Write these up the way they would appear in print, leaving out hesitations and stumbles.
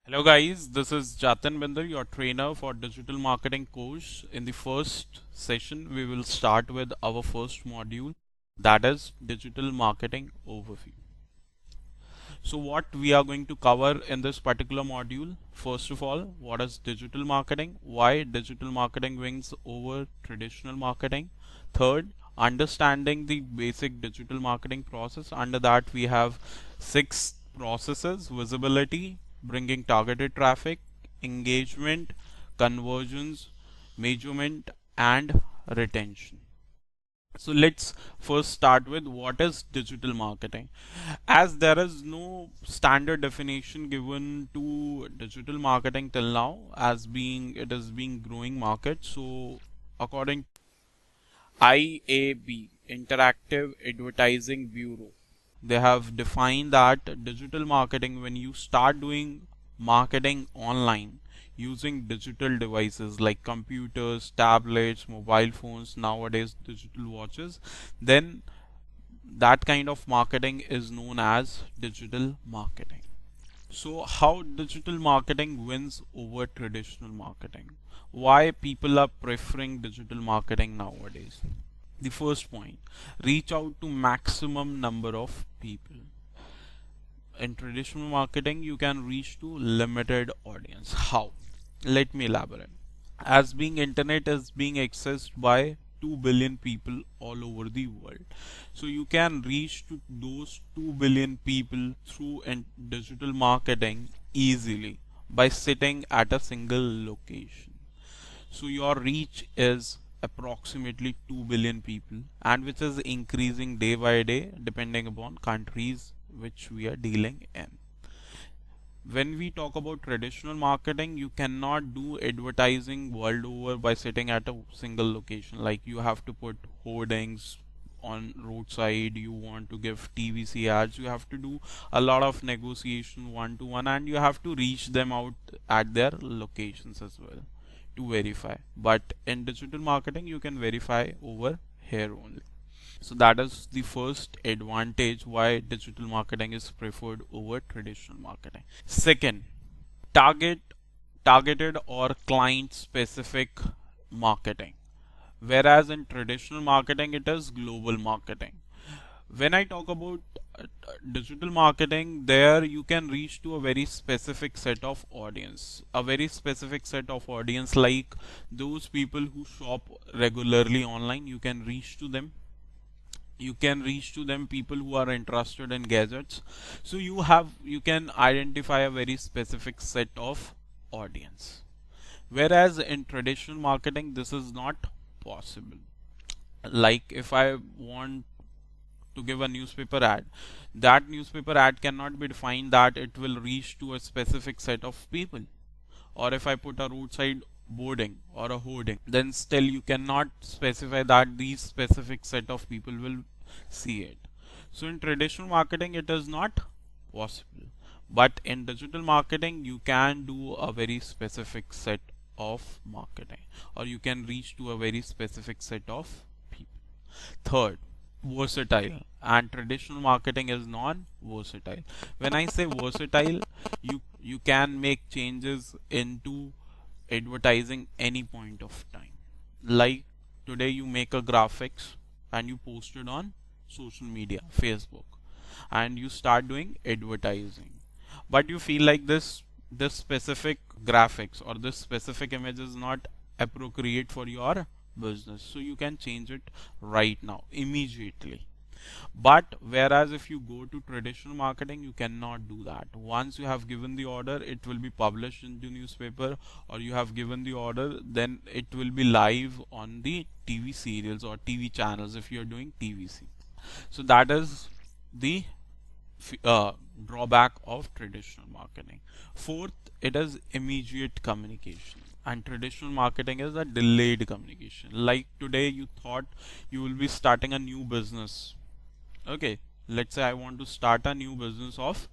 Hello guys, this is Jatin Binder, your trainer for digital marketing course. In the first session, we will start with our first module, that is digital marketing overview. So what we are going to cover in this particular module, first of all, what is digital marketing? Why digital marketing wins over traditional marketing? Third, understanding the basic digital marketing process. Under that, we have six processes: visibility, bringing targeted traffic, engagement, conversions, measurement, and retention. So let's first start with what is digital marketing. As there is no standard definition given to digital marketing till now, as being it is being growing market. So according IAB, Interactive Advertising Bureau, they have defined that digital marketing, when you start doing marketing online using digital devices like computers, tablets, mobile phones, nowadays digital watches, then that kind of marketing is known as digital marketing. So how digital marketing wins over traditional marketing? Why people are preferring digital marketing nowadays? The first point, reach out to maximum number of people. In traditional marketing, you can reach to limited audience. How? Let me elaborate. As being internet is being accessed by 2 billion people all over the world, so you can reach to those 2 billion people through digital marketing easily by sitting at a single location. So your reach is approximately 2 billion people, and which is increasing day by day depending upon countries which we are dealing in. When we talk about traditional marketing, you cannot do advertising world over by sitting at a single location. Like, you have to put hoardings on roadside, you want to give TVC ads, you have to do a lot of negotiation one to one, and you have to reach them out at their locations as well to verify. But in digital marketing, you can verify over here only. So that is the first advantage why digital marketing is preferred over traditional marketing. Second, target targeted or client specific marketing. Whereas in traditional marketing it is global marketing. When I talk about digital marketing, there you can reach to a very specific set of audience, a very specific set of audience, like those people who shop regularly online. You can reach to them, people who are interested in gadgets. So you can identify a very specific set of audience, whereas in traditional marketing this is not possible. Like, if I want to give a newspaper ad, that newspaper ad cannot be defined that it will reach to a specific set of people. Or if I put a roadside boarding or a hoarding, then still you cannot specify that these specific set of people will see it. So in traditional marketing it is not possible, but in digital marketing you can do a very specific set of marketing, or you can reach to a very specific set of people. Third, versatile, and traditional marketing is non-versatile. When I say versatile, you can make changes into advertising any point of time. Like, today you make a graphics and you post it on social media, Facebook, and you start doing advertising. But you feel like this specific graphics or this specific image is not appropriate for your business, so you can change it right now, immediately. But whereas if you go to traditional marketing, you cannot do that. Once you have given the order, it will be published in the newspaper, or you have given the order, then it will be live on the TV serials or TV channels if you are doing TVC. So that is the drawback of traditional marketing. Fourth, it is immediate communication, and traditional marketing is a delayed communication. Like, today you thought you will be starting a new business. Okay, let's say I want to start a new business of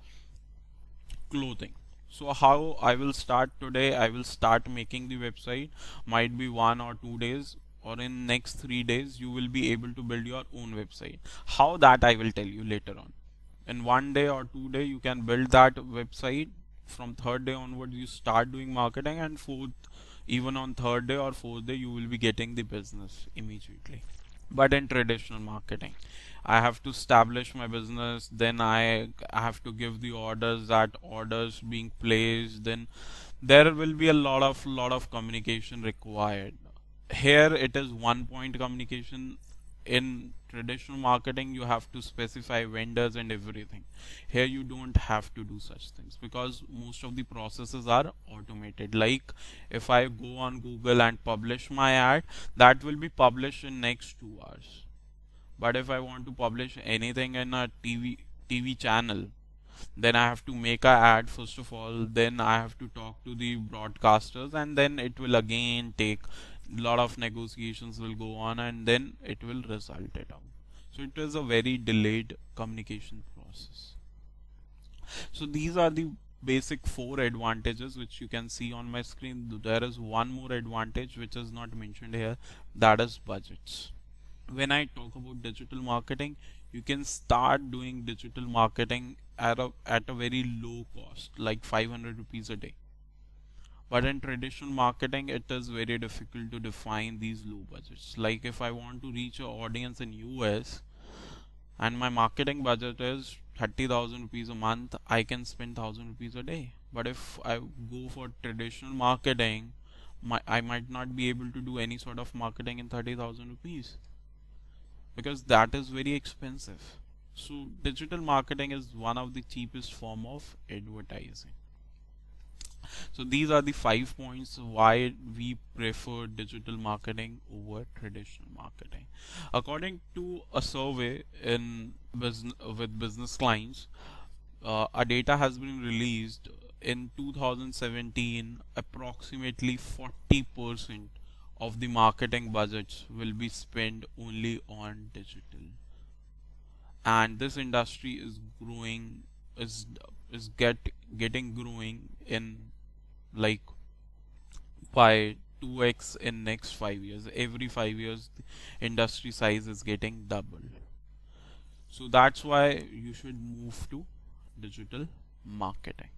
clothing. So how I will start today? I will start making the website. Might be 1 or 2 days, or in next 3 days you will be able to build your own website. How, that I will tell you later on. In 1 day or 2 day you can build that website from third day onwards you start doing marketing, and fourth, even on third day or fourth day, you will be getting the business immediately. But in traditional marketing, I have to establish my business, then I have to give the orders, that orders being placed, then there will be a lot of communication required. Here it is one point communication. In traditional marketing you have to specify vendors and everything. Here you don't have to do such things because most of the processes are automated. Like if I go on Google and publish my ad, that will be published in next 2 hours. But if I want to publish anything in a TV channel, then I have to make a ad first of all, then I have to talk to the broadcasters, and then it will again take lot of negotiations will go on, and then it will result it out. So it is a very delayed communication process. So these are the basic four advantages which you can see on my screen. There is one more advantage which is not mentioned here, that is budgets. When I talk about digital marketing, you can start doing digital marketing at a very low cost, like 500 rupees a day. But in traditional marketing, it is very difficult to define these low budgets. Like if I want to reach an audience in US and my marketing budget is 30,000 rupees a month, I can spend 1,000 rupees a day. But if I go for traditional marketing, I might not be able to do any sort of marketing in 30,000 rupees because that is very expensive. So digital marketing is one of the cheapest form of advertising. So these are the 5 points why we prefer digital marketing over traditional marketing. According to a survey in business with business clients, a data has been released in 2017. Approximately 40% of the marketing budgets will be spent only on digital, and this industry is growing, is getting growing in like by 2x in next 5 years. Every 5 years the industry size is getting doubled. So that's why you should move to digital marketing.